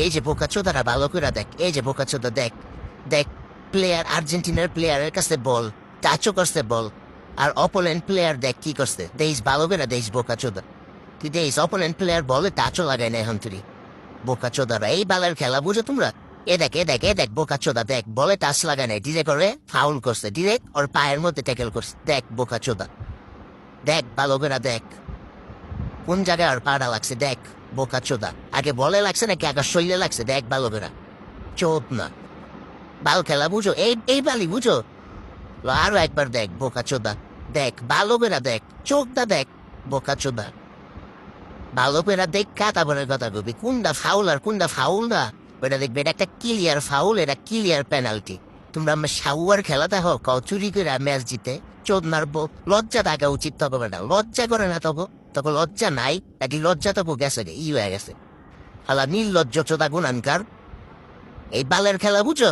এই যে বোকাচোদারা ভালো করে দেখ, এই যে বোকাচোদা দেখ, দেখ প্লেয়ার আর্জেন্টিনার প্লেয়ারের কাছে বল টাচও করছে বল, আর অপোনেন্ট প্লেয়ার দেখ কি করছে, দেশ ভালো করে দেশ বোকাচোদা, তুই দেশ অপোনেন্ট প্লেয়ার বলে টাচও লাগায় না এখন তুই। বোকাচোদারা এই বালের খেলা বুঝো তোমরা। এ দেখ বোকাচোদা দেখ বলে টাচ লাগায় নাই, ডিরেক্ট করে ফাউল করছে, ডিরেক্ট ওর পায়ের মধ্যে ট্যাকেল করছে, দেখ বোকাচোদা, দেখ ভালো করে দেখ কোন জায়গায় আর পাড়া লাগছে, দেখ বোকাচোদা, আগে বলে লাগছে নাকি আগে শরীরে লাগছে, দেখ ভালো করে। চোদ না, বাল খেলা বুঝো, এই বালি বুঝো। আরো একবার দেখ বোকাচোদা, দেখ ভালো করে দেখ, চোখটা দেখ বোকাচোদা, ভালো করে দেখ কাতাবনের কথা কবি কোনটা ফাউল আর কোনটা ফাউল না, ওটা দেখবে এটা একটা ক্লিয়ার ফাউল, এটা ক্লিয়ার পেনাল্টি। তোমরা আমার সাউয়ার খেলাতে হোক চুরি করে ম্যাচ জিতে চোদ মারবো, লজ্জা থাকা উচিত তবে না, লজ্জা করে না তখন, তখন লজ্জা নাই নাকি লজ্জা তবু গেছে ই হয়ে গেছে। হালা নীল লজ্জ চোদা গুণানকার, এই বালের খেলা বুঝো।